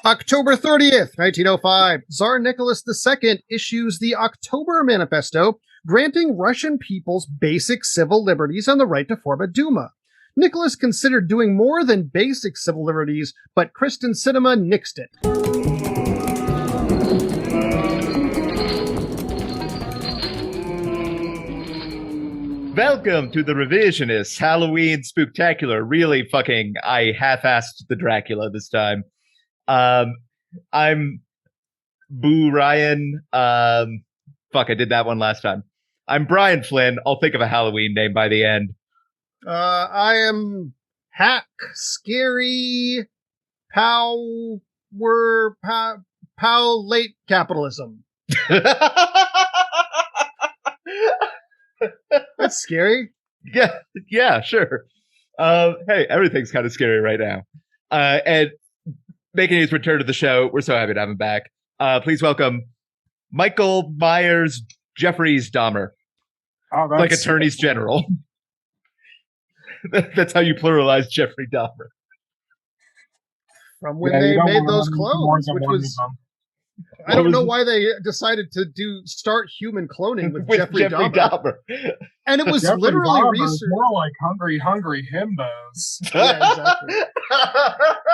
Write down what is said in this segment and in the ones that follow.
October 30th, 1905, Tsar Nicholas II issues the October Manifesto, granting Russian peoples basic civil liberties and the right to form a Duma. Nicholas considered doing more than basic civil liberties, but Kristen Sinema nixed it. Welcome to the Revisionists Halloween Spooktacular. Really fucking, I half-assed the Dracula this time. I'm Boo Ryan. Fuck, I did that one last time. I'm Brian Flynn. I'll think of a Halloween name by the end. I am Hack Scary Pow Late Capitalism. That's scary. Yeah, sure. Hey, everything's kind of scary right now. And making his return to the show, we're so happy to have him back. Please welcome Michael Myers Jeffries Dahmer. Oh, like attorneys general. That's how you pluralize Jeffrey Dahmer. From when they made those clones, which was... I don't know why they decided to start human cloning with Jeffrey Dahmer. And it was Jeffrey literally Dahmer research. is more like hungry himbos. Yeah, exactly.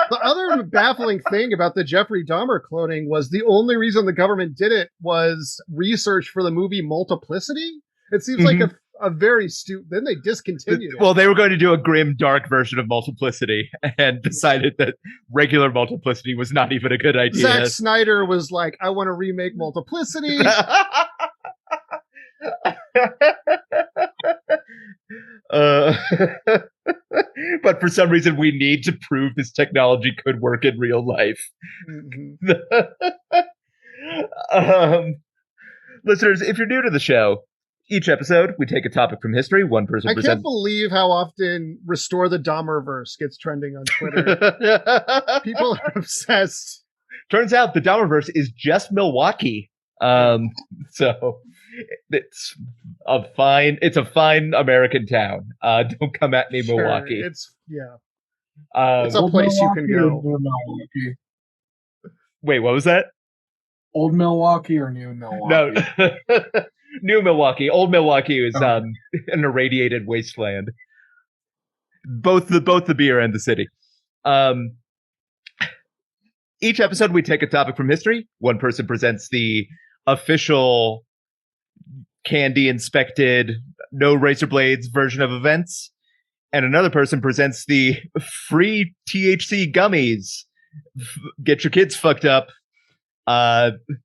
The other baffling thing about the Jeffrey Dahmer cloning was the only reason the government did it was research for the movie Multiplicity. It seems like a very stupid. Then they discontinued it. Well, they were going to do a grim, dark version of Multiplicity and decided that regular Multiplicity was not even a good idea. Zack Snyder was like, I want to remake Multiplicity. But for some reason, we need to prove this technology could work in real life. Listeners, if you're new to the show, each episode, we take a topic from history. One person I can't believe how often Restore the Dahmerverse gets trending on Twitter. People are obsessed. Turns out the Dahmerverse is just Milwaukee. So it's a fine American town. Don't come at me, sure, Milwaukee. It's a place you can go. Wait, what was that? Old Milwaukee or New Milwaukee? No. New Milwaukee. Old Milwaukee is an irradiated wasteland. Both the beer and the city. Each episode we take a topic from history. One person presents the official candy inspected, no razor blades version of events, and another person presents the free THC gummies. Get your kids fucked up.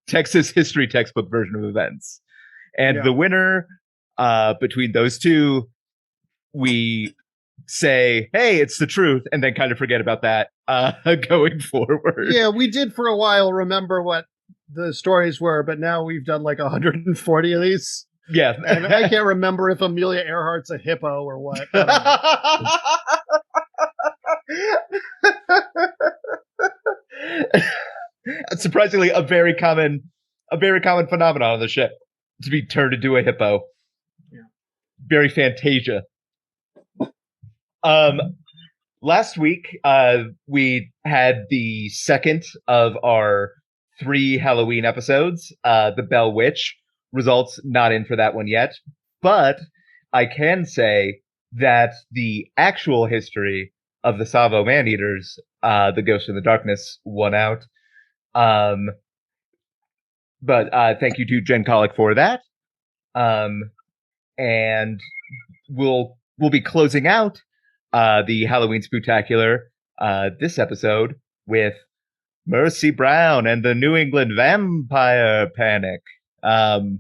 Texas history textbook version of events. And the winner between those two, we say, hey, it's the truth, and then kind of forget about that going forward. Yeah, we did for a while remember what the stories were, but now we've done like 140 of these. Yeah. And I can't remember if Amelia Earhart's a hippo or what. Surprisingly, a very common phenomenon on the ship. To be turned into a hippo. Yeah. Very Fantasia. Last week, we had the second of our 3 Halloween episodes, The Bell Witch. Results not in for that one yet. But I can say that the actual history of the Tsavo Maneaters, The Ghost in the Darkness, won out. But thank you to Jen Colick for that. And we'll be closing out the Halloween Spooktacular this episode with Mercy Brown and the New England Vampire Panic. Yes.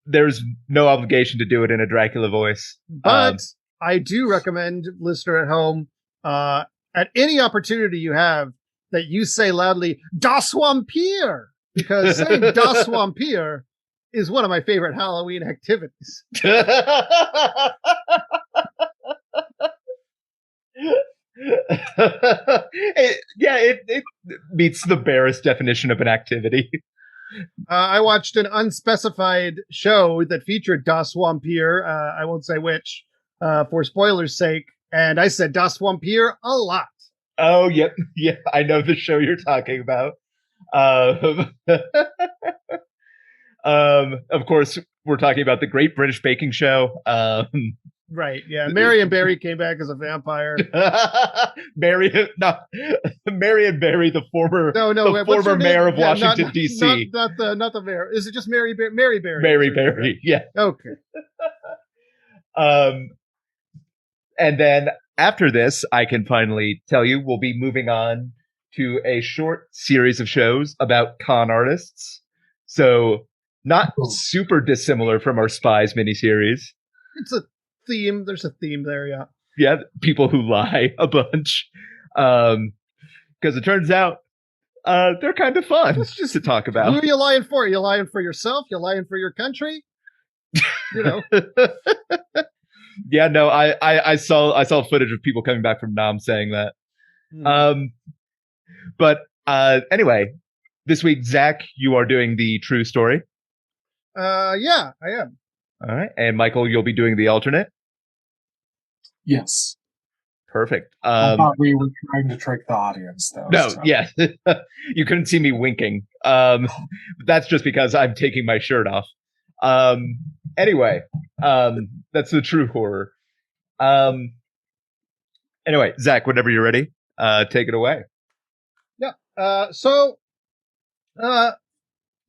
There's no obligation to do it in a Dracula voice. But I do recommend, listener at home, at any opportunity you have, that you say loudly, Das Vampir! Because saying Das Vampir is one of my favorite Halloween activities. It meets the barest definition of an activity. I watched an unspecified show that featured Das Vampir. I won't say which, for spoilers' sake. And I said Das Vampir a lot. Oh, yep. Yeah, I know the show you're talking about. Um, of course, we're talking about the Great British Baking Show. Right. Yeah. Marion Barry came back as a vampire. Mary, not Marion Barry, the former what's her former name? mayor of Yeah, Washington D.C. Not the mayor. Is it just Mary Barry? Mary Barry. Yeah. Okay. And then after this, I can finally tell you we'll be moving on to a short series of shows about con artists. So not super dissimilar from our Spies miniseries. It's a theme. There's a theme there, yeah. Yeah, people who lie a bunch. Because it turns out they're kind of fun just to talk about. Who are you lying for? Are you lying for yourself? You lying for your country? You know. Yeah, no, I saw footage of people coming back from Nam saying that. But anyway, this week, Zach, you are doing the true story. Yeah, I am. All right, and Michael, you'll be doing the alternate. Yes. Perfect. I thought we were trying to trick the audience, though. No, yeah, you couldn't see me winking. That's just because I'm taking my shirt off. Anyway, that's the true horror. Anyway, Zach, whenever you're ready, take it away. Yeah. So,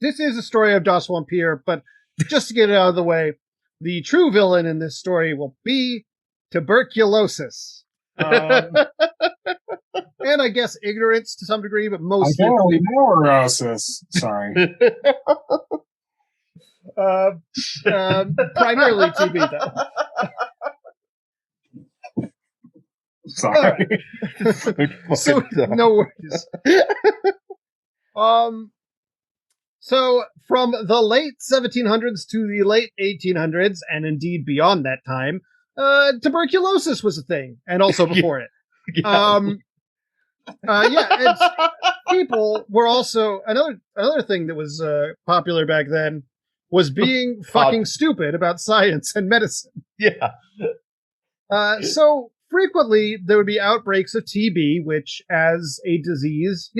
this is a story of Das Vampire, but just to get it out of the way, the true villain in this story will be tuberculosis. And I guess ignorance to some degree, but mostly neurosis. Sorry. Primarily TB, though. Sorry. So, no worries. So from the late 1700s to the late 1800s, and indeed beyond that time, tuberculosis was a thing, and also before it. And people were also another thing that was popular back then was being fucking stupid about science and medicine. Yeah. So frequently there would be outbreaks of TB, which, as a disease,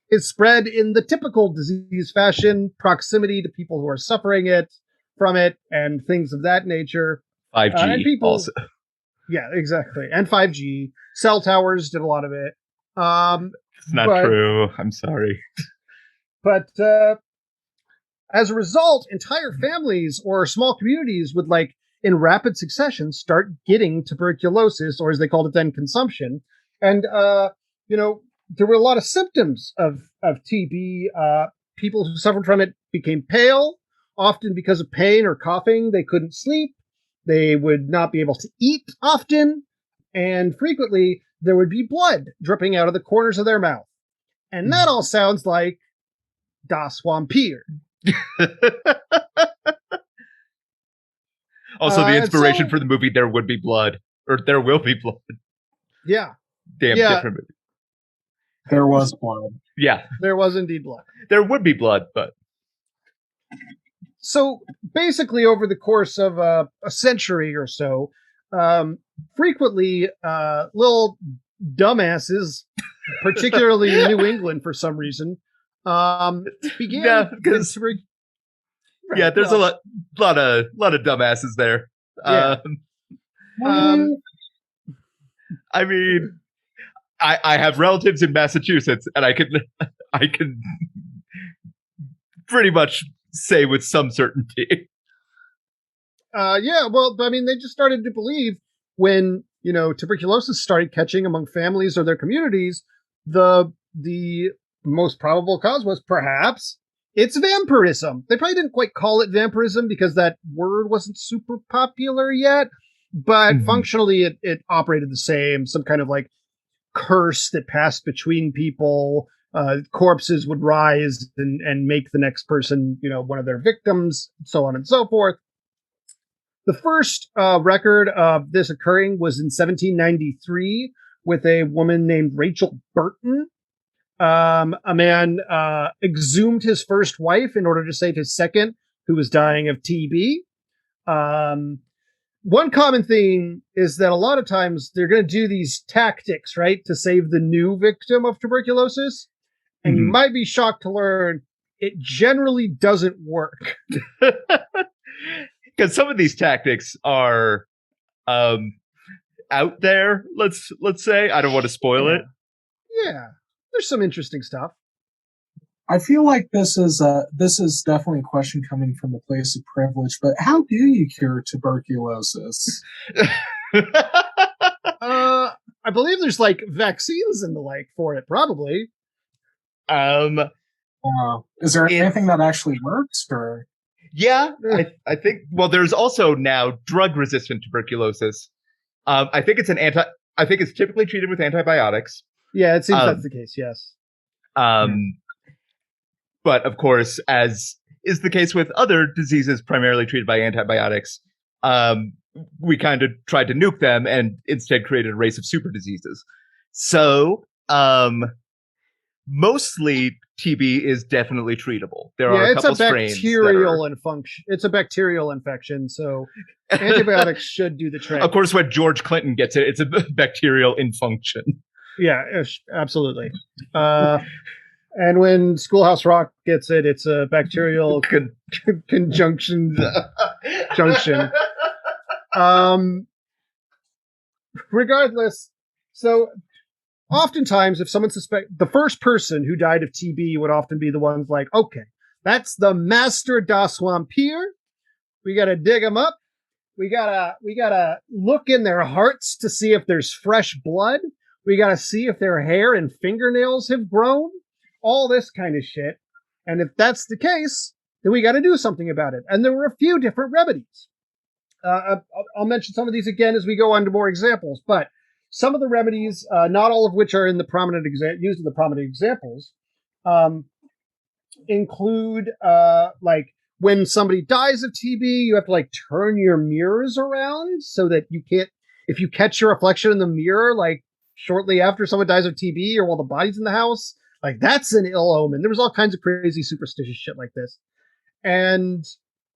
is spread in the typical disease fashion, proximity to people who are suffering from it, and things of that nature. 5G and people, also. Yeah, exactly. And 5G. Cell towers did a lot of it. It's not true. I'm sorry. But as a result, entire families or small communities would, in rapid succession, start getting tuberculosis, or as they called it then, consumption. And, there were a lot of symptoms of TB. People who suffered from it became pale, often because of pain or coughing. They couldn't sleep. They would not be able to eat often. And frequently, there would be blood dripping out of the corners of their mouth. And that all sounds like Das Vampire. Also, the inspiration for the movie There Would Be Blood, or There Will Be Blood. Yeah. Different movie. There was blood. Yeah. There was indeed blood. There would be blood, but... So, basically, over the course of a century or so, frequently, little dumbasses, particularly in New England for some reason, began... Yeah, there's a lot of dumbasses there. Yeah. I mean... I have relatives in Massachusetts, and I can pretty much say with some certainty. Yeah, well, I mean, they just started to believe when, tuberculosis started catching among families or their communities, the most probable cause was perhaps it's vampirism. They probably didn't quite call it vampirism because that word wasn't super popular yet, but functionally it operated the same, some kind of curse that passed between people. Corpses would rise and make the next person, one of their victims, so on and so forth. The first record of this occurring was in 1793 with a woman named Rachel Burton. A man exhumed his first wife in order to save his second, who was dying of TB. one common thing is that a lot of times they're going to do these tactics, right, to save the new victim of tuberculosis. And you Mhm. might be shocked to learn it generally doesn't work. Because some of these tactics are out there. Let's say I don't want to spoil it. Yeah, there's some interesting stuff. I feel like this is definitely a question coming from a place of privilege. But how do you cure tuberculosis? I believe there's like vaccines and the like for it, probably. Is there anything that actually works, or? Yeah, I think. Well, there's also now drug-resistant tuberculosis. I think it's I think it's typically treated with antibiotics. Yeah, it seems that's the case. Yes. But of course, as is the case with other diseases primarily treated by antibiotics, we kind of tried to nuke them and instead created a race of super diseases. So, mostly TB is definitely treatable. There are a couple strains. It's a bacterial infection, so antibiotics should do the trick. Of course, when George Clinton gets it, it's a bacterial infunction. Yeah, absolutely. And when Schoolhouse Rock gets it, it's a bacterial conjunction junction. Regardless, so oftentimes if someone the first person who died of TB would often be the ones like, okay, that's the master das Vampire. We got to dig them up. We gotta look in their hearts to see if there's fresh blood. We got to see if their hair and fingernails have grown. All this kind of shit. And if that's the case, then we got to do something about it. And there were a few different remedies. I'll mention some of these again as we go on to more examples. But some of the remedies, not all of which are in the used in the prominent examples, include like when somebody dies of TB, you have to like turn your mirrors around so that you can't. If you catch your reflection in the mirror, like shortly after someone dies of TB or while the body's in the house. Like, that's an ill omen. There was all kinds of crazy superstitious shit like this.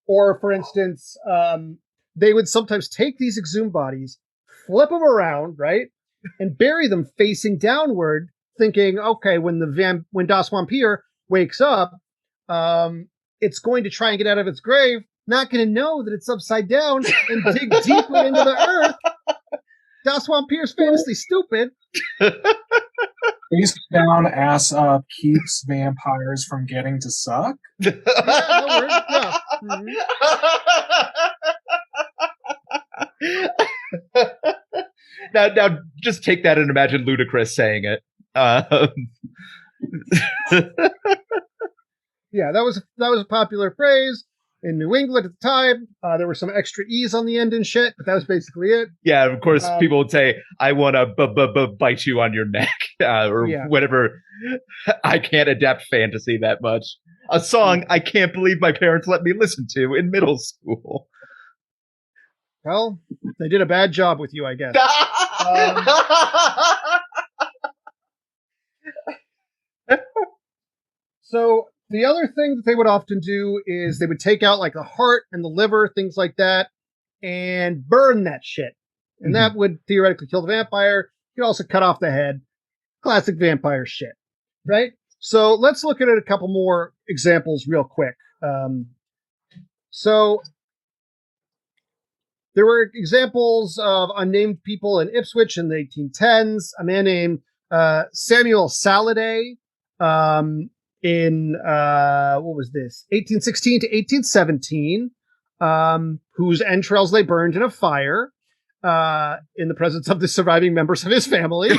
Or for instance, they would sometimes take these exhumed bodies, flip them around, right? And bury them facing downward, thinking, okay, when Das Vampire wakes up, it's going to try and get out of its grave, not going to know that it's upside down and dig deeply into the earth. Das Vampire's famously stupid. Face down, ass up keeps vampires from getting to suck. Yeah, that works. Yeah. Mm-hmm. Now, just take that and imagine Ludacris saying it. Yeah, that was a popular phrase in New England at the time. There were some extra E's on the end and shit, but that was basically it. Yeah, of course, people would say, I want to bite you on your neck, or whatever. I can't adapt fantasy that much. A song I can't believe my parents let me listen to in middle school. Well, they did a bad job with you, I guess. So the other thing that they would often do is they would take out like the heart and the liver, things like that, and burn that shit. And that would theoretically kill the vampire. You could also cut off the head. Classic vampire shit, right? So let's look at a couple more examples real quick. So there were examples of unnamed people in Ipswich in the 1810s. A man named Samuel Saladay in what was this? 1816 to 1817, whose entrails they burned in a fire in the presence of the surviving members of his family.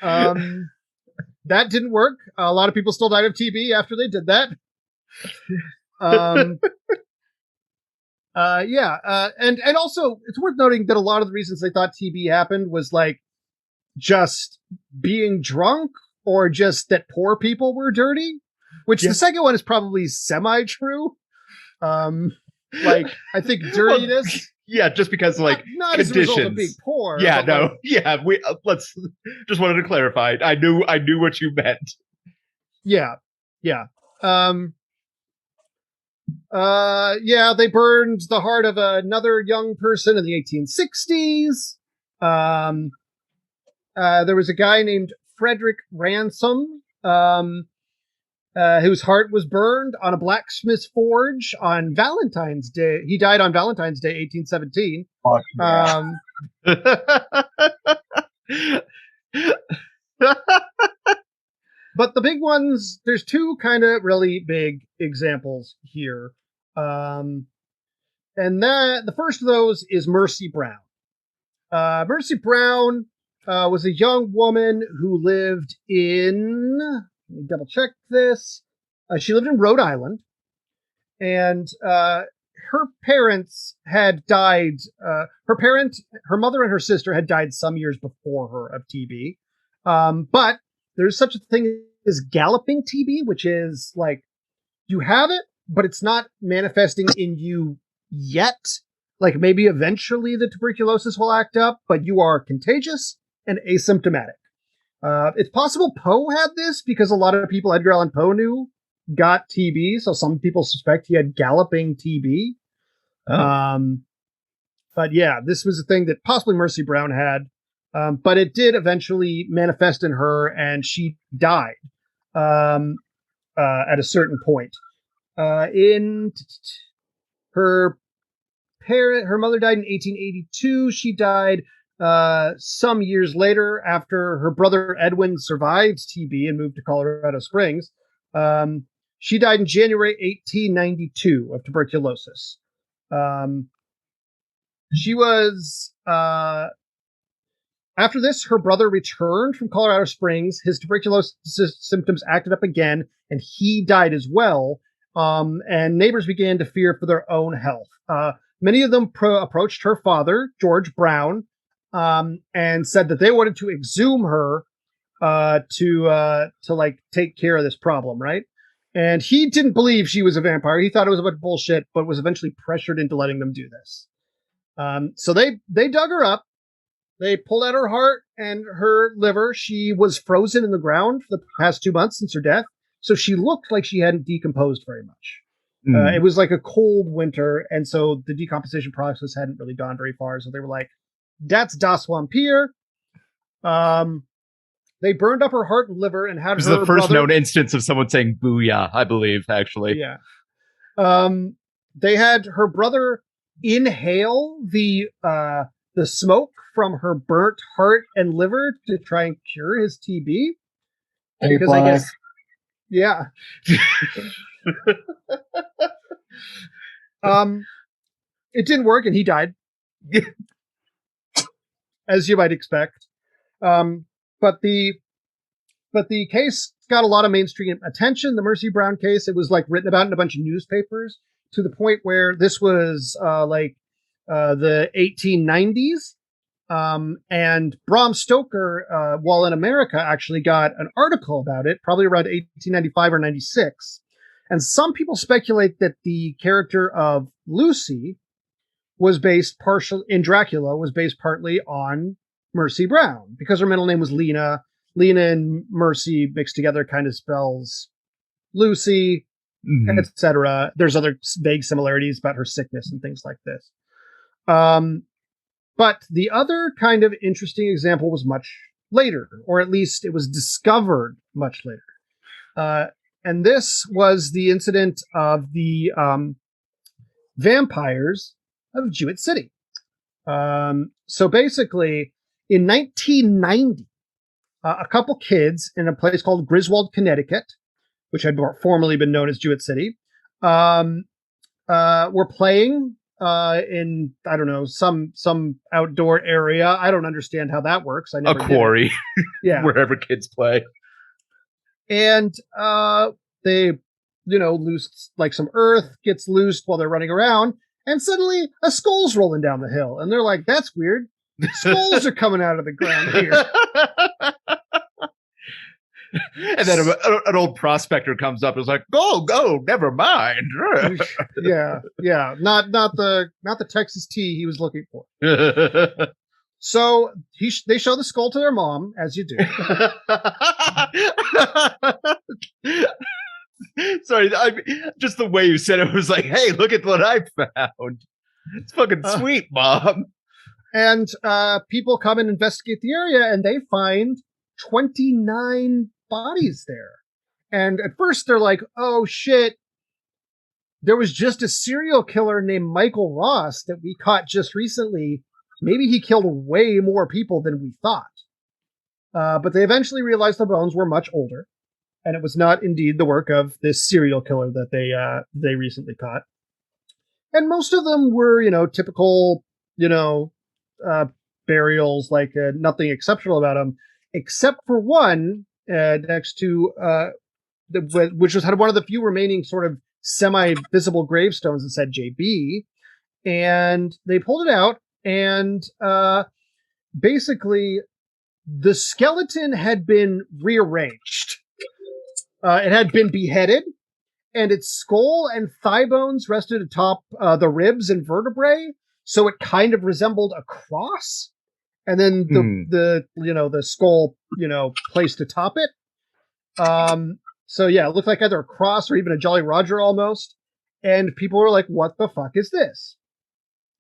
That didn't work. A lot of people still died of TB after they did that. And also it's worth noting that a lot of the reasons they thought TB happened was like just being drunk or just that poor people were dirty, which the second one is probably semi-true. Like I think dirtiness. Yeah, just because like not conditions. As a result of being poor. Yeah, no, like, yeah. We let's just wanted to clarify. I knew what you meant. Yeah. Yeah, they burned the heart of another young person in the 1860s. There was a guy named Frederick Ransom, whose heart was burned on a blacksmith's forge on Valentine's Day. He died on Valentine's Day, 1817. Fuck yeah. But the big ones, there's two kind of really big examples here. And the first of those is Mercy Brown. Mercy Brown was a young woman who lived in, let me double check this. She lived in Rhode Island, and her parents had died. Her mother and her sister had died some years before her of TB. But there's such a thing as galloping TB, which is like you have it, but it's not manifesting in you yet. Like maybe eventually the tuberculosis will act up, but you are contagious and asymptomatic. It's possible Poe had this because a lot of people Edgar Allan Poe knew got TB, so some people suspect he had galloping TB. Oh. But yeah, this was a thing that possibly Mercy Brown had, but it did eventually manifest in her, and she died at a certain point. In her mother died in 1882. She died some years later after her brother Edwin survived TB and moved to Colorado Springs. She died in January 1892 of tuberculosis. She was, after this, her brother returned from Colorado Springs. His tuberculosis symptoms acted up again, and he died as well. And neighbors began to fear for their own health. Many of them approached her father, George Brown, and said that they wanted to exhume her to like take care of this problem, right? And he didn't believe she was a vampire. He thought it was a bunch of bullshit, but was eventually pressured into letting them do this. So they dug her up. They pulled out her heart and her liver. She was frozen in the ground for the past 2 months since her death, so she looked like she hadn't decomposed very much. It was like a cold winter, and so the decomposition process hadn't really gone very far. So they were like, "That's das Vampir." They burned up her heart and liver and had her. It was the first known instance of someone saying "booyah," I believe, actually. Yeah. They had her brother inhale the smoke from her burnt heart and liver to try and cure his TB. Because I guess, yeah. It didn't work, and he died, as you might expect. But the case got a lot of mainstream attention. The Mercy Brown case, it was like written about in a bunch of newspapers to the point where this was the 1890s. And Bram Stoker, while in America, actually got an article about it, probably around 1895 or 96. And some people speculate that the character of Lucy was based in Dracula was based partly on Mercy Brown, because her middle name was Lena. Lena and Mercy mixed together kind of spells Lucy, etc. There's other vague similarities about her sickness and things like this. But the other kind of interesting example was much later, or at least it was discovered much later. And this was the incident of the vampires of Jewett City. So basically, in 1990, a couple kids in a place called Griswold, Connecticut, which had formerly been known as Jewett City, were playing in, I don't know, some outdoor area. I don't understand how that works. I never a quarry. Yeah. Wherever kids play. And they, loosed like some earth gets loosed while they're running around, and suddenly a skull's rolling down the hill. And they're like, that's weird. Skulls are coming out of the ground here. And then an old prospector comes up and is like, go, never mind. yeah. Not the Texas tea he was looking for. So they show the skull to their mom, as you do. Sorry, just the way you said it was like, hey, look at what I found. It's fucking sweet, Mom. And people come and investigate the area, and they find 29 bodies there. And at first they're like, oh shit, there was just a serial killer named Michael Ross that we caught just recently. Maybe he killed way more people than we thought. But they eventually realized the bones were much older, and it was not indeed the work of this serial killer that they recently caught. And most of them were, typical, burials, like nothing exceptional about them, except for one next to, which had one of the few remaining sort of semi-visible gravestones that said JB. And they pulled it out, and basically the skeleton had been rearranged. It had been beheaded, and its skull and thigh bones rested atop the ribs and vertebrae, so it kind of resembled a cross. And then the skull, placed atop it. So yeah, it looked like either a cross or even a Jolly Roger almost. And people were like, "What the fuck is this?"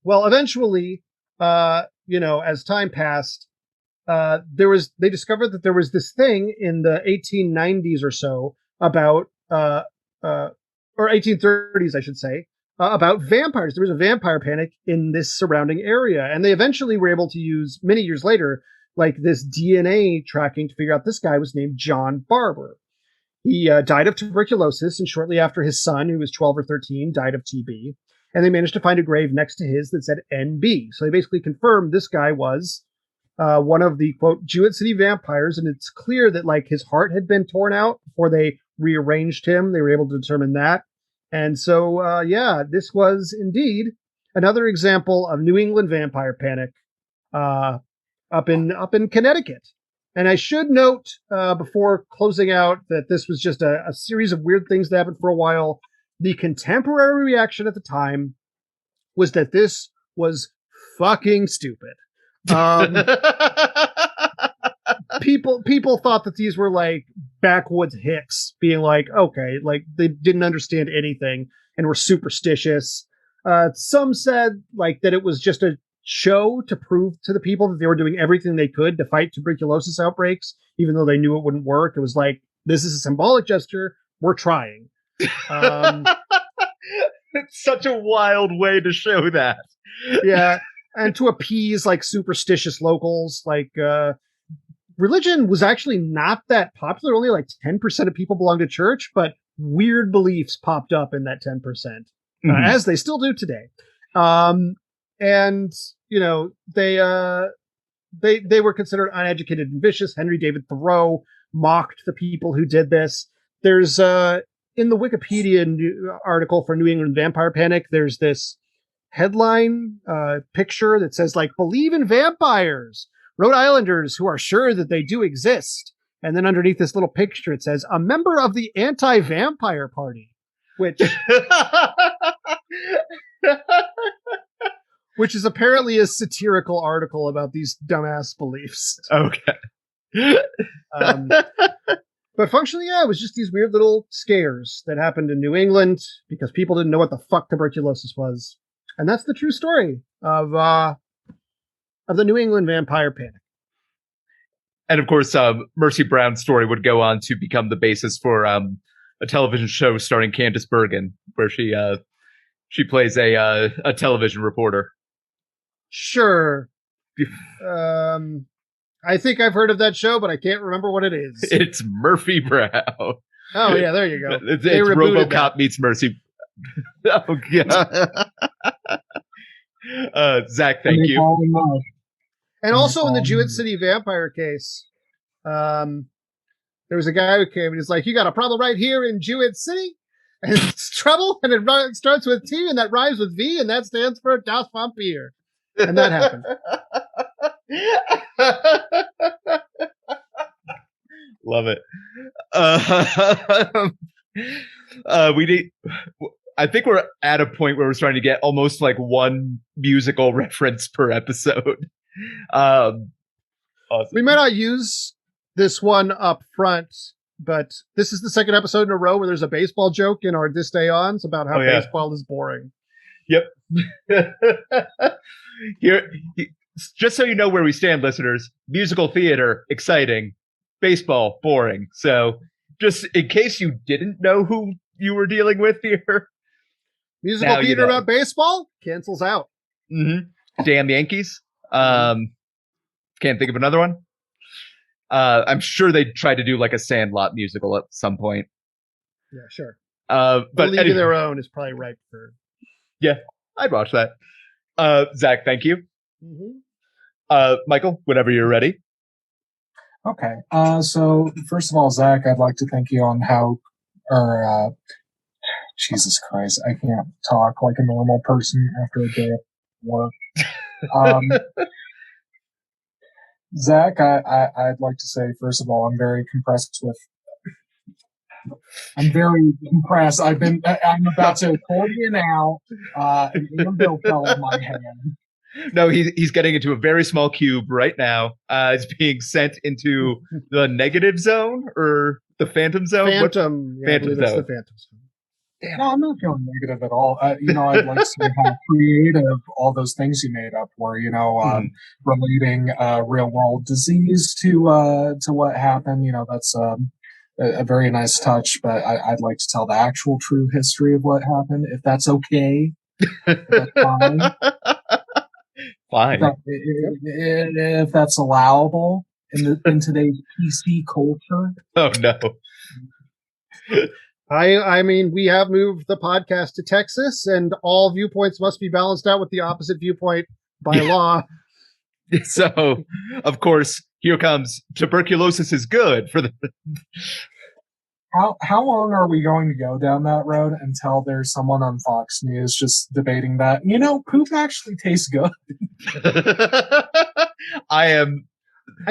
Well, eventually, as time passed, they discovered that there was this thing in the 1890s or so about, or 1830s, I should say, about vampires. There was a vampire panic in this surrounding area, and they eventually were able to use, many years later, like this DNA tracking to figure out this guy was named John Barber. He died of tuberculosis, and shortly after his son, who was 12 or 13, died of TB. And they managed to find a grave next to his that said NB. So they basically confirmed this guy was one of the, quote, Jewett City vampires. And it's clear that, like, his heart had been torn out before they rearranged him. They were able to determine that. And so, this was indeed another example of New England vampire panic up in Connecticut. And I should note before closing out that this was just a series of weird things that happened for a while. The contemporary reaction at the time was that this was fucking stupid. People thought that these were like backwoods hicks being like, okay, like they didn't understand anything and were superstitious. Some said like that it was just a show to prove to the people that they were doing everything they could to fight tuberculosis outbreaks, even though they knew it wouldn't work. It was like, this is a symbolic gesture. We're trying. It's such a wild way to show that. Yeah. And to appease like superstitious locals, like religion was actually not that popular. Only like 10% of people belonged to church, but weird beliefs popped up in that 10%, as they still do today. And they were considered uneducated and vicious. Henry David Thoreau mocked the people who did this. There's in the Wikipedia article for New England Vampire Panic, there's this headline picture that says like, "Believe in vampires, Rhode Islanders who are sure that they do exist." And then underneath this little picture, it says, "A member of the anti-vampire party," which is apparently a satirical article about these dumbass beliefs. Okay. But functionally, yeah, it was just these weird little scares that happened in New England because people didn't know what the fuck tuberculosis was. And that's the true story of the New England vampire panic. And of course, Mercy Brown's story would go on to become the basis for a television show starring Candice Bergen, where she plays a television reporter. Sure. I think I've heard of that show, but I can't remember what it is. It's Murphy Brown. Oh, yeah, there you go. It's RoboCop meets Mercy. Oh, God. Zach, thank you. And also in the Jewett City vampire case, there was a guy who came and he's like, "You got a problem right here in Jewett City? And it's trouble, and it starts with T, and that rhymes with V, and that stands for Das Vampir." And that happened. Love it. I think we're at a point where we're starting to get almost like one musical reference per episode. Awesome. We might not use this one up front but this is the second episode in a row where there's a baseball joke in our This Day Ons about how Oh, yeah. baseball is boring. Yep. Here, just so you know where we stand, listeners, musical theater, exciting. Baseball, boring. So just in case you didn't know who you were dealing with here. Musical Now you theater know. about baseball cancels out. Damn Yankees. Can't think of another one. I'm sure they tried to do like a Sandlot musical at some point. Yeah, sure. But League anyway, of Their Own is probably ripe for. I'd watch that. Zach, thank you. Mhm. Michael, whenever you're ready. Okay. So first of all, Zach, I'd like to thank you on Jesus Christ, I can't talk like a normal person after a day of work. Zach, I'd like to say, first of all, I'm very compressed. I'm about to accordion out. An email fell in my hand. No, he's getting into a very small cube right now. It's being sent into the negative zone or the phantom zone. Phantom. Yeah, I Phantom believe it's the Zone. Phantom Zone. No, I'm not feeling negative at all. I'd like to see how creative all those things you made up were. Relating real world disease to what happened. That's a very nice touch. But I'd like to tell the actual true history of what happened, if that's okay. That's fine. Fine. If that's allowable in today's PC culture. Oh no. I mean, we have moved the podcast to Texas, and all viewpoints must be balanced out with the opposite viewpoint by law. So, of course, here comes tuberculosis is good for the. How long are we going to go down that road until there's someone on Fox News just debating that? Poop actually tastes good. I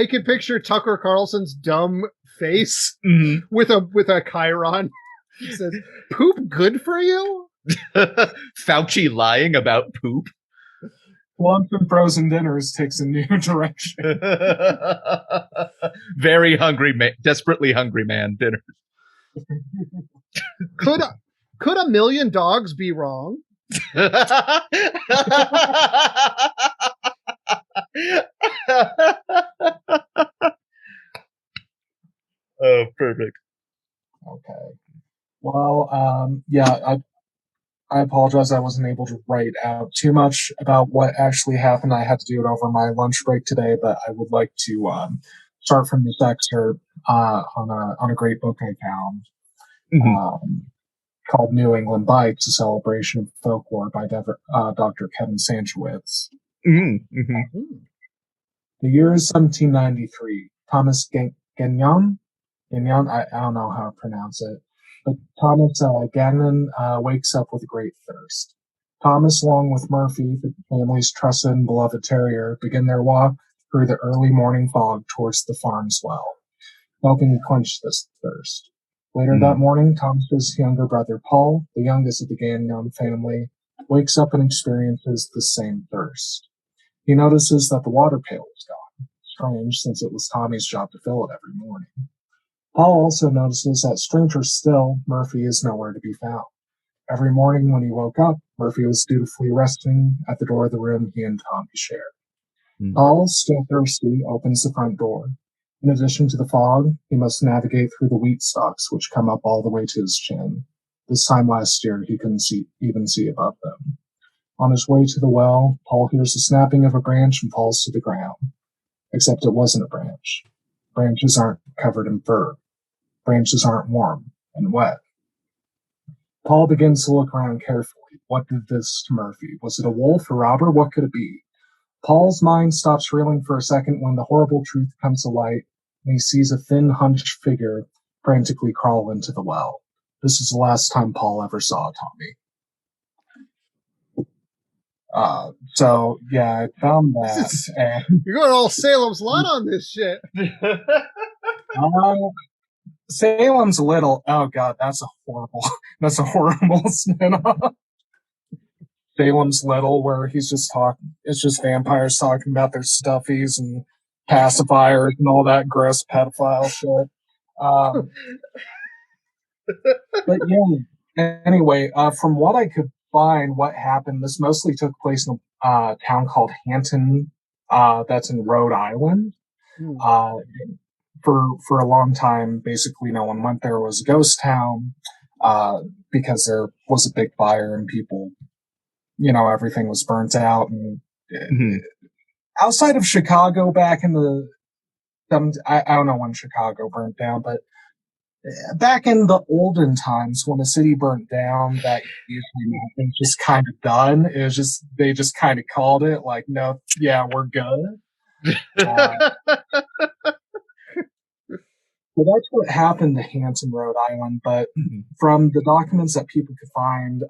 could picture Tucker Carlson's dumb face am. with a chyron. It says, "Poop good for you?" Fauci lying about poop. Lunch and frozen dinners takes a new direction. Very hungry man, desperately hungry man dinner. Could a million dogs be wrong? Oh, perfect. Okay. Well, I apologize. I wasn't able to write out too much about what actually happened. I had to do it over my lunch break today, but I would like to start from this excerpt on a great book I found called New England Bikes: A Celebration of Folklore by Dr. Kevin Sanchowitz. The year is 1793. Thomas Gagnon, I don't know how to pronounce it. But Thomas Gagnon wakes up with a great thirst. Thomas, along with Murphy, the family's trusted and beloved terrier, begin their walk through the early morning fog towards the farm's well, hoping to quench this thirst. Later that morning, Thomas's younger brother Paul, the youngest of the Gagnon family, wakes up and experiences the same thirst. He notices that the water pail is gone. Strange, since it was Tommy's job to fill it every morning. Paul also notices that, stranger still, Murphy is nowhere to be found. Every morning when he woke up, Murphy was dutifully resting at the door of the room he and Tommy shared. Paul, still thirsty, opens the front door. In addition to the fog, he must navigate through the wheat stalks, which come up all the way to his chin. This time last year, he couldn't even see above them. On his way to the well, Paul hears the snapping of a branch and falls to the ground. Except it wasn't a branch. Branches aren't covered in fur. Branches aren't warm and wet. Paul begins to look around carefully. What did this to Murphy? Was it a wolf, a robber? What could it be? Paul's mind stops reeling for a second when the horrible truth comes to light, and he sees a thin, hunched figure frantically crawl into the well. This is the last time Paul ever saw Tommy. I found that. You're going all Salem's Lot on this shit. Salem's Little. Oh God, that's a horrible spin-off. Salem's Little, where he's just talking. It's just vampires talking about their stuffies and pacifiers and all that gross pedophile shit. Um, but yeah, anyway, from what I could find, what happened, this mostly took place in a town called Hanton, that's in Rhode Island. Hmm. For a long time, basically no one went there. It was a ghost town because there was a big fire and people, everything was burnt out. And outside of Chicago back in I don't know when Chicago burnt down, but back in the olden times when a city burnt down, that usually meant it was just kind of done. It was just, they just kind of called it like, no, yeah, we're good. So that's what happened to Hanson, Rhode Island. But from the documents that people could find,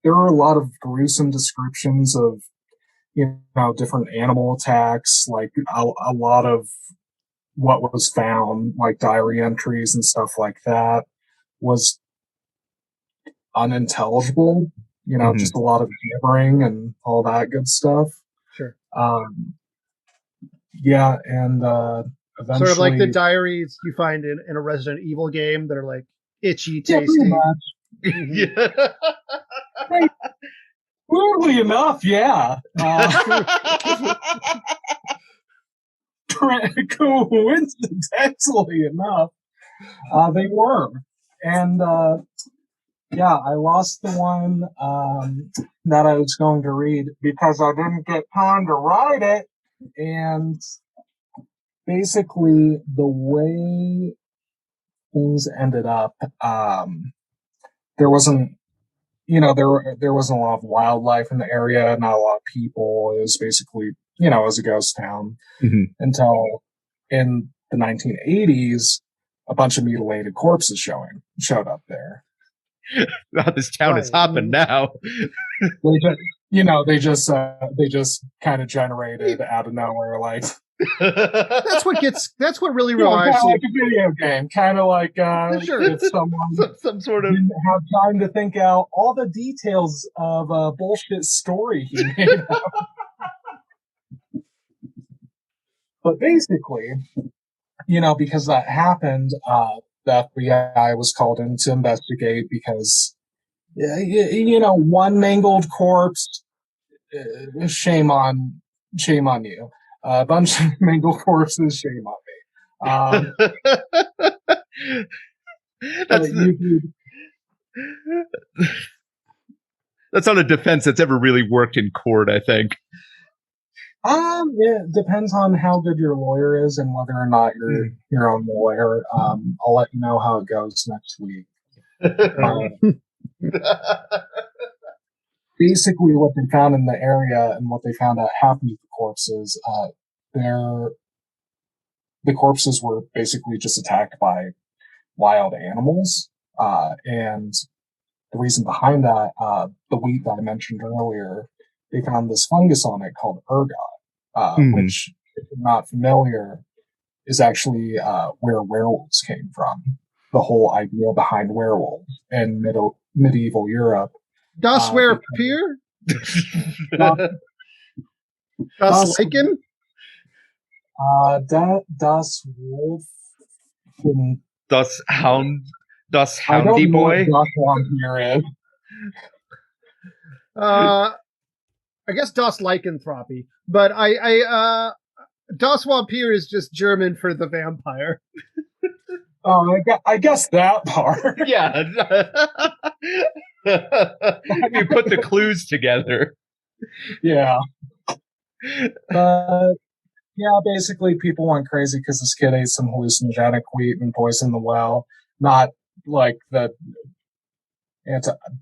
there are a lot of gruesome descriptions of, different animal attacks, like a lot of what was found, like diary entries and stuff like that, was unintelligible. Just a lot of gibbering and all that good stuff. Sure. Yeah, and eventually, sort of like the diaries you find in a Resident Evil game that are like itchy, yeah, tasty. Yeah. Weirdly enough, yeah. Coincidentally enough, they were. And yeah, I lost the one that I was going to read because I didn't get time to write it. And basically, the way things ended up, there wasn't, there wasn't a lot of wildlife in the area, not a lot of people. It was basically, it was a ghost town until in the 1980s, a bunch of mutilated corpses showed up there. This town is hopping now. They just kind of generated out of nowhere, like that's what really kind of reminds like a video game, kind of like Sure. if someone some sort of didn't have time to think out all the details of a bullshit story he made up. But basically, because that happened, the FBI was called in to investigate because, one mangled corpse, shame on you. A bunch of mangled corpses, shame on me. That's not a defense that's ever really worked in court, I think. It depends on how good your lawyer is and whether or not you're your own lawyer. I'll let you know how it goes next week. Basically, what they found in the area and what they found out happened with the corpses, the corpses were basically just attacked by wild animals. And the reason behind that, the wheat that I mentioned earlier, they found this fungus on it called ergot, which, if you're not familiar, is actually where werewolves came from. The whole idea behind werewolves in medieval Europe. Das Werpier? Das Lichen? Das Wolf. Das Houndy Boy? Das Vampire is. I guess Das Lycanthropy, but Das Vampire is just German for the vampire. Oh, I guess that part. Yeah. You put the clues together. Yeah. Yeah, basically people went crazy because this kid ate some hallucinogenic wheat and poisoned the well. Not like the...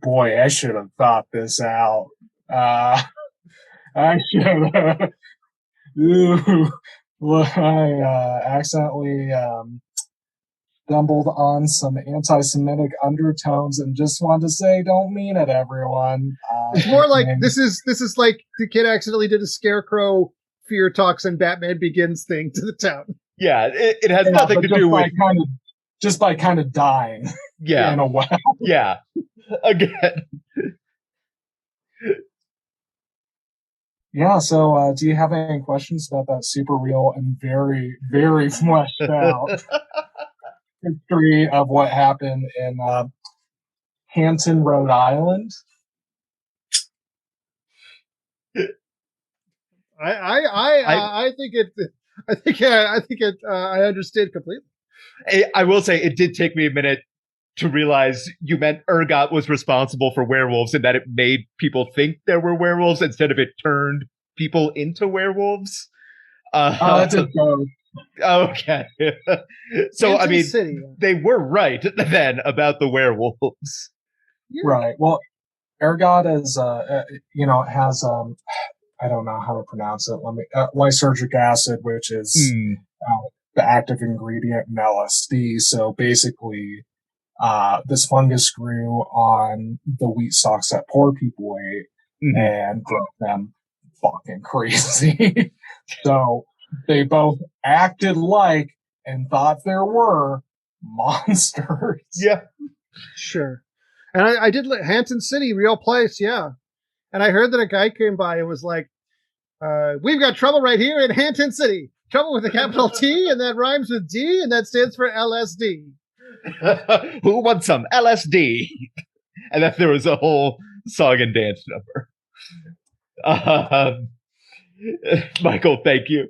Boy, I should have thought this out. I should have... I accidentally stumbled on some anti-Semitic undertones and just wanted to say, don't mean it, everyone. It's more like this is like the kid accidentally did a Scarecrow Fear Talks and Batman Begins thing to the town. Yeah, it has nothing to do with just by kind of dying. Yeah, in a well. Yeah, again. Yeah, so do you have any questions about that super real and very, very fleshed out history of what happened in Hampton, Rhode Island. I think it. I understand completely. I will say it did take me a minute to realize you meant Ergot was responsible for werewolves and that it made people think there were werewolves instead of it turned people into werewolves. It's a joke. Okay. So, Kansas I mean, City. they were right then about the werewolves. Yeah. Right. Well, ergot is, has, I don't know how to pronounce it. Lysergic acid, which is the active ingredient in LSD. So basically, this fungus grew on the wheat stalks that poor people ate and drove them fucking crazy. So they both acted like and thought there were monsters. Yeah. Sure. And I did Hampton City, real place, yeah. And I heard that a guy came by and was like, we've got trouble right here in Hampton City. Trouble with a capital T, and that rhymes with D, and that stands for LSD. Who wants some LSD? And then there was a whole song and dance number. Michael, thank you.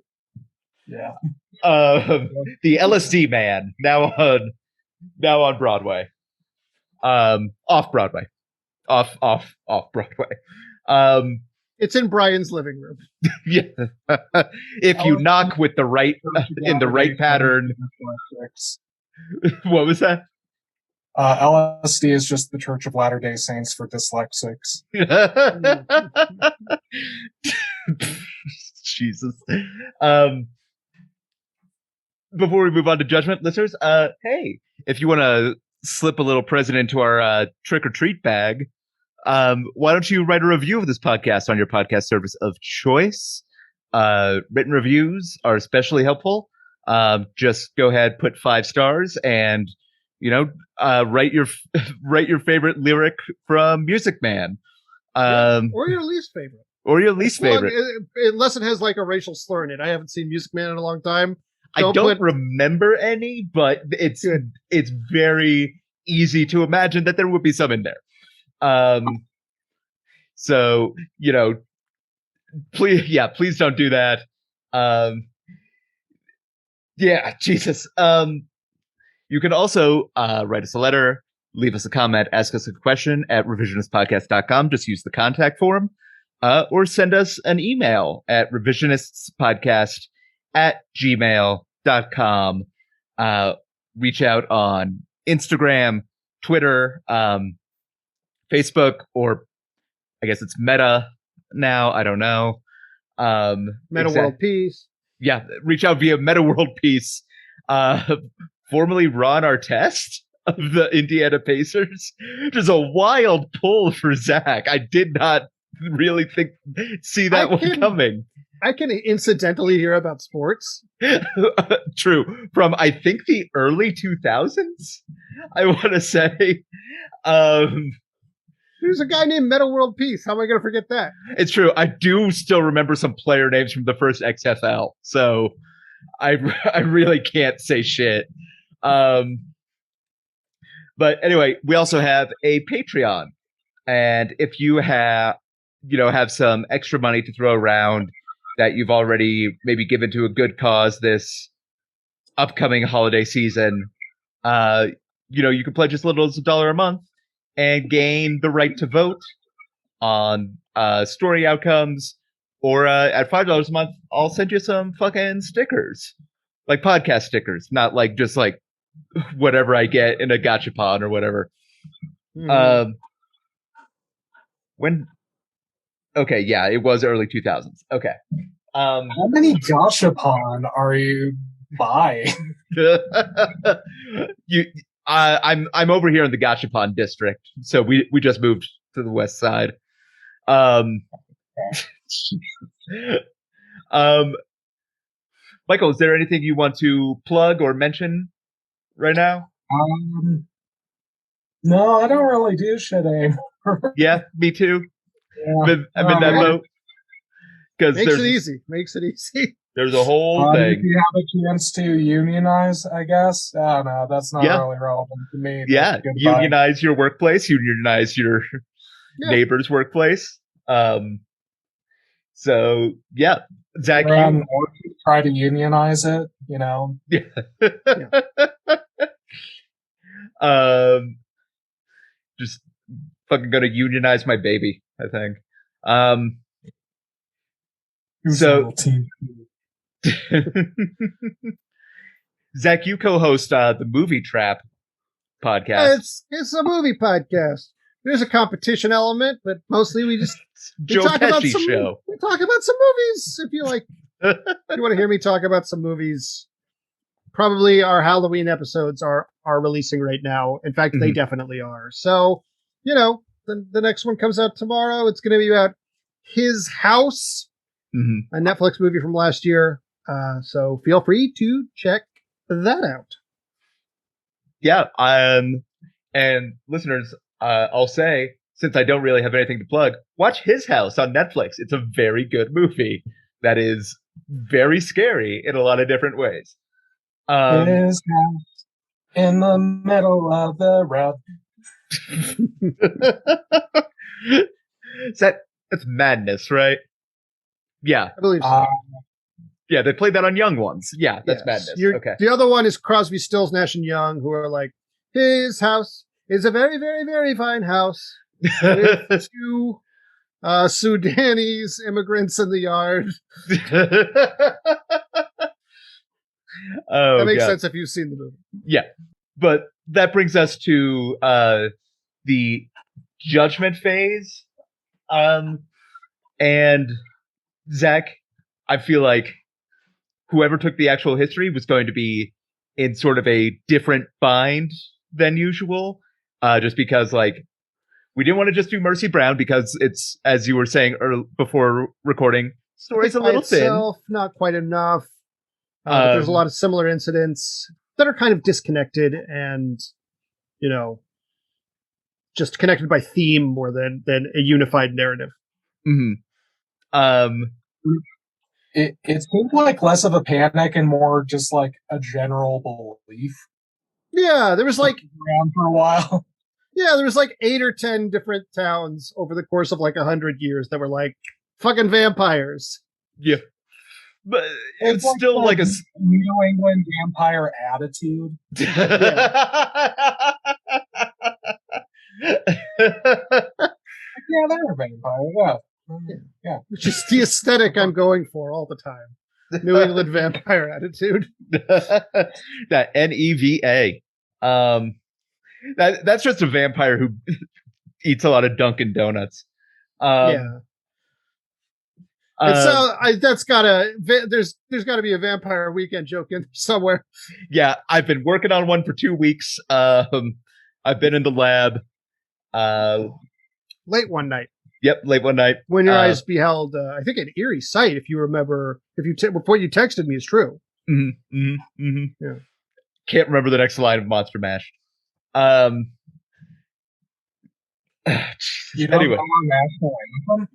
Yeah. The LSD Man now on Broadway. Off Broadway. Off Broadway. It's in Brian's living room. Yeah. If you knock with the right in the right pattern. What was that? LSD is just the Church of Latter-day Saints for dyslexics. Jesus. Before we move on to judgment, listeners, hey, if you want to slip a little present into our trick or treat bag, why don't you write a review of this podcast on your podcast service of choice? Written reviews are especially helpful. Just go ahead, put 5 stars, and write your favorite lyric from Music Man, or your least favorite, favorite, unless it has like a racial slur in it. I haven't seen Music Man in a long time. I don't remember any, but it's very easy to imagine that there would be some in there. So please don't do that. Yeah, Jesus. You can also write us a letter, leave us a comment, ask us a question at revisionistpodcast.com. Just use the contact form, or send us an email at revisionistspodcast@gmail.com. Reach out on Instagram, Twitter, Facebook, or I guess it's Meta now. I don't know. Meta World Peace. Yeah, reach out via Meta World Peace. Formerly Ron Artest of the Indiana Pacers. Just a wild pull for Zach. I did not really see that one coming. I can incidentally hear about sports. True. From, I think, the early 2000s, I want to say. There's a guy named Meta World Peace. How am I going to forget that? It's true. I do still remember some player names from the first XFL. So I really can't say shit. But anyway, we also have a Patreon. And if you have some extra money to throw around that you've already maybe given to a good cause this upcoming holiday season, you can pledge as little as $1 a month and gain the right to vote on story outcomes. Or at $5 a month, I'll send you some fucking stickers, like podcast stickers, not like just like whatever I get in a gachapon or whatever. Okay, yeah, it was early 2000s. Okay. How many gachapon are you buying? I'm over here in the gachapon district, so we just moved to the west side. Michael, is there anything you want to plug or mention right now? No, I don't really do shit anymore. Yeah, me too. Yeah. I'm in that boat. Makes it easy. There's a whole If thing. you have a chance to unionize, I guess. I don't know. That's not Yeah. really relevant to me. but Yeah, goodbye. unionize your workplace, unionize your Yeah. neighbor's workplace. So yeah, Zach, Run or try to unionize it. You know, just fucking gonna unionize my baby, I think. who's So- a little team. Zach, you co-host the Movie Trap podcast. It's a movie podcast. There's a competition element, but mostly we just Joe talk about Pesci some- show. we talk about some movies. If you like, if you want to hear me talk about some movies, probably our Halloween episodes are releasing right now. In fact, they Mhm. definitely are. So, the next one comes out tomorrow. It's going to be about His House, Mhm. a Netflix movie from last year. So feel free to check that out. Yeah, and listeners, I'll say, since I don't really have anything to plug, watch His House on Netflix. It's a very good movie that is very scary in a lot of different ways. His house in the middle of the road. That's Madness, right? Yeah, I believe so. yeah, they played that on Young Ones. Yeah, that's Yes. Madness. Okay. The other one is Crosby, Stills, Nash and Young, who are like, his house is a very, very, very fine house with two Sudanese immigrants in the yard. Oh, That makes God. sense if you've seen the movie. Yeah, but that brings us to the judgment phase. And Zach, I feel like whoever took the actual history was going to be in sort of a different bind than usual, just because like we didn't want to just do Mercy Brown because it's, as you were saying before recording, story's a By little thin. itself, not quite enough. But there's a lot of similar incidents that are kind of disconnected and, just connected by theme more than a unified narrative. Mhm. It seemed like less of a panic and more just like a general belief Yeah, there was like around for a while. there was like 8 or 10 different towns over the course of like 100 years that were like fucking vampires. Yeah, but it's still like a. New England vampire attitude. Yeah, they're a vampire. Yeah. Which is the aesthetic I'm going for all the time. New England vampire attitude. That NEVA. That's just a vampire who eats a lot of Dunkin' Donuts. Yeah. That's gotta. There's gotta be a vampire weekend joke in there somewhere. Yeah, I've been working on one for 2 weeks. I've been in the lab. Late one night Yep, late one night. when your eyes beheld, I think, an eerie sight. If you remember, what you texted me is true. Yeah. Can't remember the next line of Monster Mash. You don't Anyway. know our national anthem?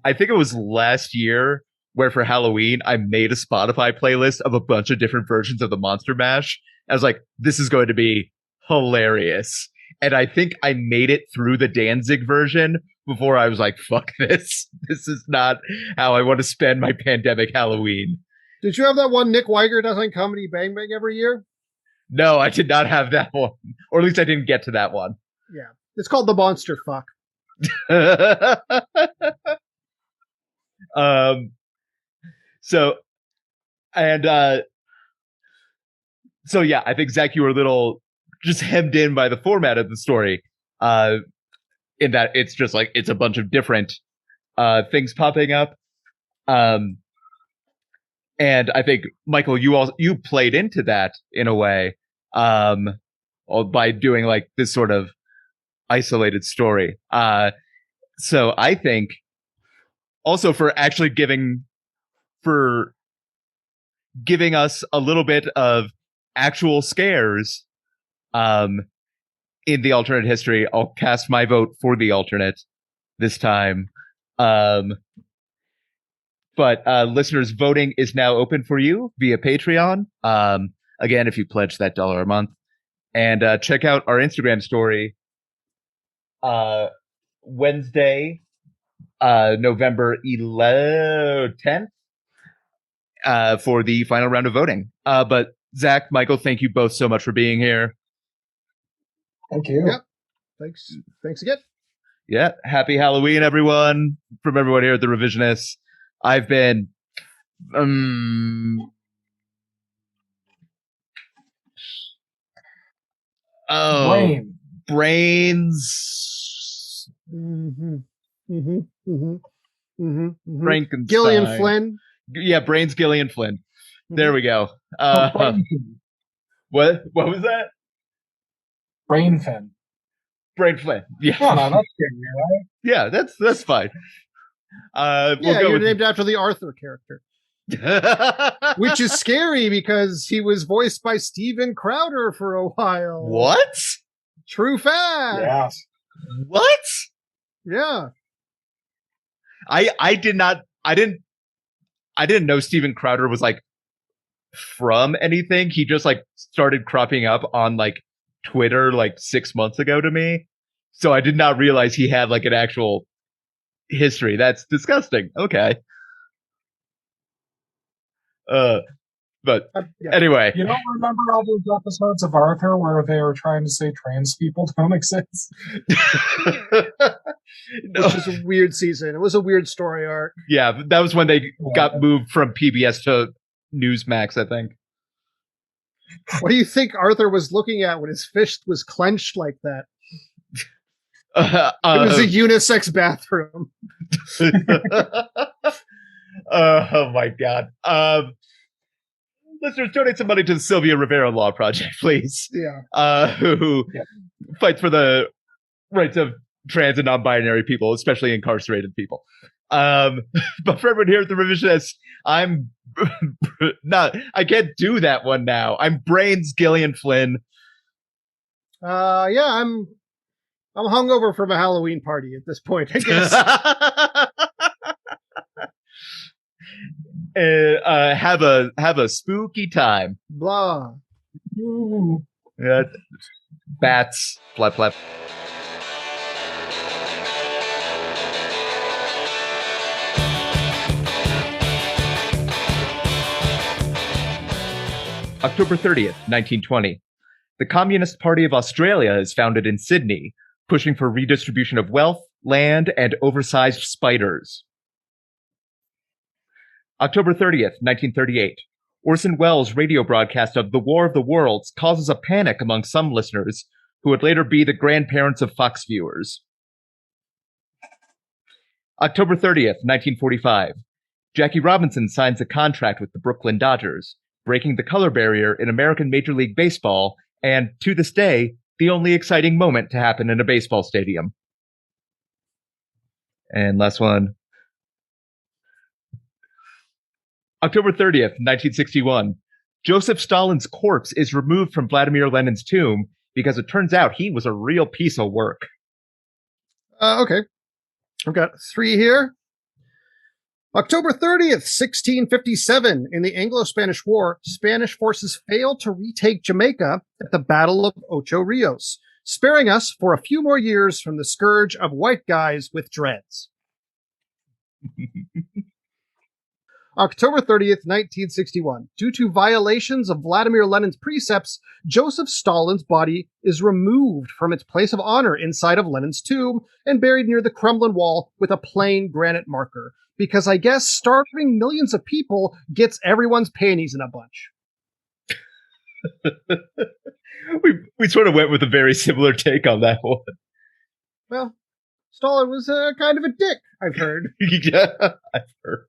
I think it was last year where for Halloween I made a Spotify playlist of a bunch of different versions of the Monster Mash. I was like, this is going to be hilarious. And I think I made it through the Danzig version before I was like, fuck this. This is not how I want to spend my pandemic Halloween. Did you have that one Nick Weiger does on Comedy Bang Bang every year? No, I did not have that one. Or at least I didn't get to that one. Yeah. It's called The Monster Fuck. So yeah, I think Zach, you were a little just hemmed in by the format of the story, in that it's just like it's a bunch of different things popping up, and I think Michael, you played into that in a way, by doing like this sort of isolated story. So I think also for actually giving us a little bit of actual scares in the alternate history, I'll cast my vote for the alternate this time. But listeners, voting is now open for you via Patreon. Again, if you pledge that $1 a month, and check out our Instagram story. Wednesday, November 10th, for the final round of voting. But Zach, Michael, thank you both so much for being here. Thank you. Yep. Thanks again. Yeah. Happy Halloween, everyone. From everyone here at the Revisionists. I've been Brains. Frankenstein. Gillian Flynn. Yeah, Brains Gillian Flynn. There we go. What was that? Brain Fin. Brain Flynn. Yeah. Oh, no, that's good, right? Yeah, that's fine. You're named after the Arthur character. Which is scary because he was voiced by Steven Crowder for a while. What? True fact. Yeah. What? Yeah. I didn't know Steven Crowder was like from anything. He just like started cropping up on like Twitter like 6 months ago to me. So I did not realize he had like an actual history. That's disgusting. Okay. But anyway. You don't remember all those episodes of Arthur where they were trying to say trans people don't exist? No. Which was a weird season. It was a weird story arc. Yeah, that was when they got moved from PBS to Newsmax, I think. What do you think Arthur was looking at when his fist was clenched like that? It was a unisex bathroom. Oh my god. Listeners, donate some money to the Sylvia Rivera Law Project, please. Yeah. Who fights for the rights of trans and non-binary people, especially incarcerated people. But for everyone here at the Revisionists, I'm not. I can't do that one now. I'm Brains Gillian Flynn. I'm hungover from a Halloween party at this point, I guess. Have a spooky time. Blah. Bats. Flap flap. October 30th, 1920. The Communist Party of Australia is founded in Sydney, pushing for redistribution of wealth, land, and oversized spiders. October 30th, 1938. Orson Welles' radio broadcast of The War of the Worlds causes a panic among some listeners who would later be the grandparents of Fox viewers. October 30th, 1945. Jackie Robinson signs a contract with the Brooklyn Dodgers, breaking the color barrier in American Major League Baseball, and to this day, the only exciting moment to happen in a baseball stadium. And last one. October 30th, 1961. Joseph Stalin's corpse is removed from Vladimir Lenin's tomb because it turns out he was a real piece of work. Okay. I've got 3 here. October 30th, 1657. In the Anglo-Spanish War, Spanish forces failed to retake Jamaica at the Battle of Ocho Rios, sparing us for a few more years from the scourge of white guys with dreads. October 30th, 1961. Due to violations of Vladimir Lenin's precepts, Joseph Stalin's body is removed from its place of honor inside of Lenin's tomb and buried near the Kremlin wall with a plain granite marker. Because I guess starving millions of people gets everyone's panties in a bunch. we sort of went with a very similar take on that one. Well, Stalin was kind of a dick, I've heard. Yeah, I've heard.